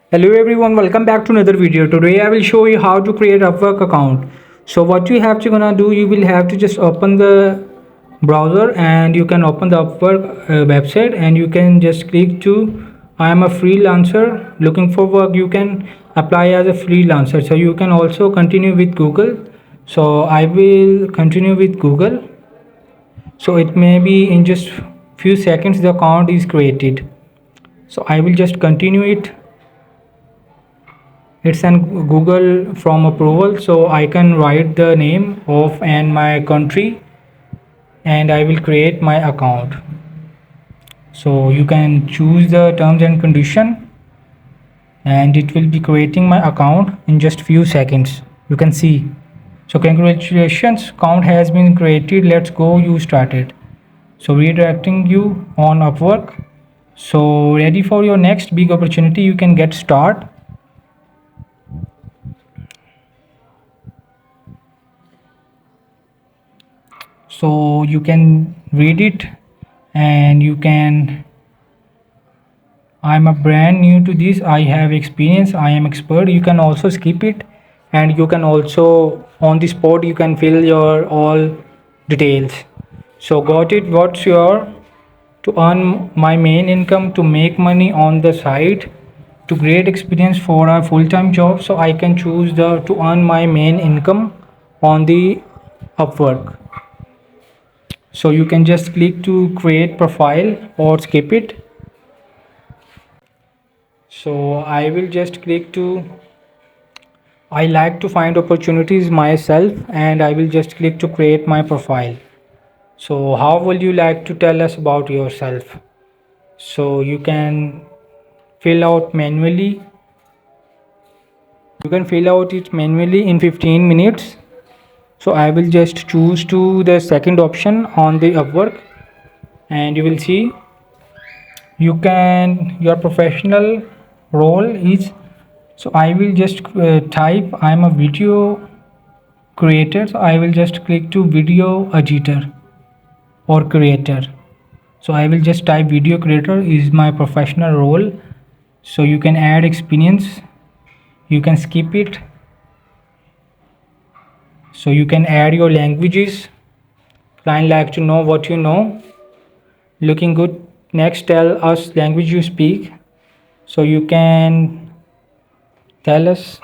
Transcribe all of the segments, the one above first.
Hello everyone, welcome back to another video. Today I will show you how to create Upwork account. So what you have to gonna do, you will have to just open the browser and you can open the Upwork website and you can just click to I am a freelancer looking for work. You can apply as a freelancer. So you can also continue with Google. So I will continue with Google. So it may be in just few seconds the account is created. So I will just continue it. It's an Google from approval, so I can write the name of and my country and I will create my account. So you can choose the terms and condition and it will be creating my account in just few seconds. You can see. So congratulations, account has been created. Let's go, you started. So redirecting you on Upwork. So ready for your next big opportunity, you can get start. So you can read it and you can I'm a brand new to this, I have experience, I am expert. You can also skip it and you can also on the spot you can fill your all details. So got it, what's your to earn my main income, to make money on the side, to great experience for a full-time job. So I can choose the to earn my main income on the Upwork. So you can just click to create profile or skip it. So I will just click to I like to find opportunities myself and I will just click to create my profile. So how will you like to tell us about yourself? So you can fill out manually. You can fill out it manually in 15 minutes. So I will just choose to the second option on the Upwork and you will see you can your professional role is. So I will just type I am a video creator. So I will just click to video editor or creator. So I will just type video creator is my professional role. So you can add experience, you can skip it. So you can add your languages. Client like to know what you know. Looking good, next tell us language you speak. So you can tell us.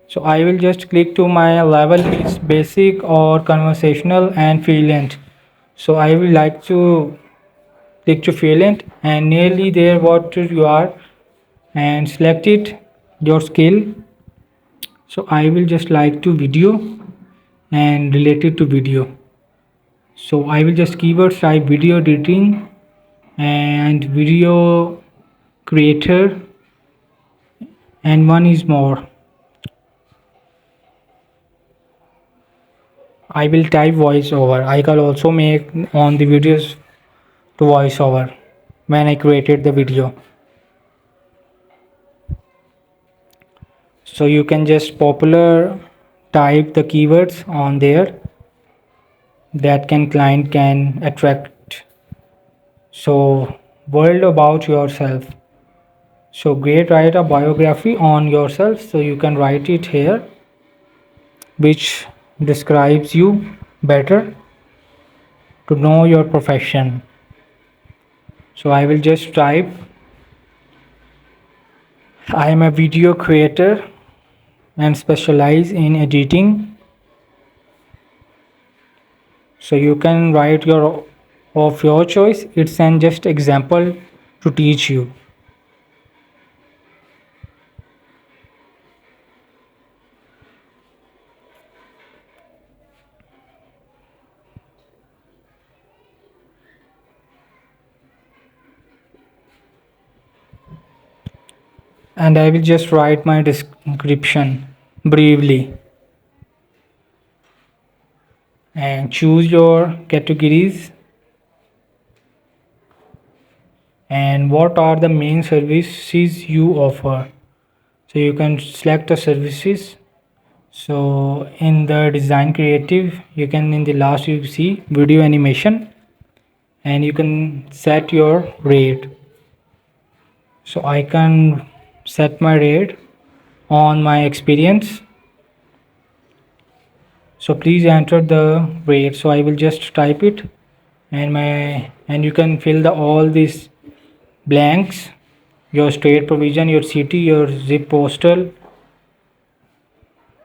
So I will just click to my level is basic or conversational and fluent. So I will like to click to fluent and nearly there what you are and select it your skill. So I will just like to video and related to video. So I will just keywords type video editing and video creator and one is more. I will type voiceover. I can also make on the videos to voiceover when I created the video. So you can just popular type the keywords on there that can client can attract. So world about yourself. So great, write a biography on yourself. So you can write it here which describes you better to know your profession. So I will just type I am a video creator and specialize in editing. So you can write your of your choice. It's an just example to teach you. And I will just write my description briefly and choose your categories and what are the main services you offer. So you can select the services. So in the design creative you can in the last you see video animation and you can set your rate. So I can set my rate on my experience. So please enter the rate. So I will just type it, and you can fill the all these blanks, your state provision, your city, your zip postal,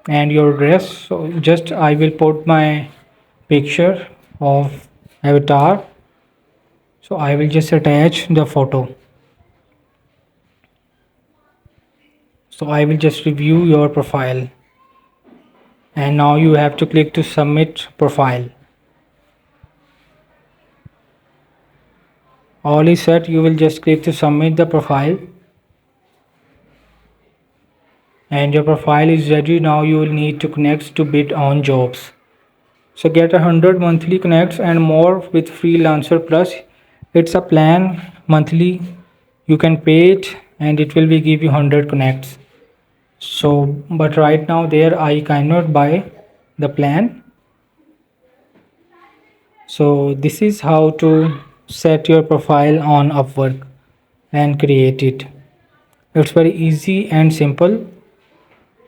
and your address. So just I will put my picture of avatar. So I will just attach the photo. So I will just review your profile, and now you have to click to submit profile. All is set. You will just click to submit the profile, and your profile is ready. Now you will need to connect to bid on jobs. So get 100 monthly connects and more with Freelancer Plus. It's a plan monthly. You can pay it and it will be give you 100 connects. So but right now there I cannot buy the plan. So this is how to set your profile on Upwork and create it. It's very easy and simple.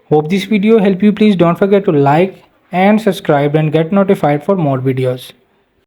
Hope this video helped you. Please don't forget to like and subscribe and get notified for more videos.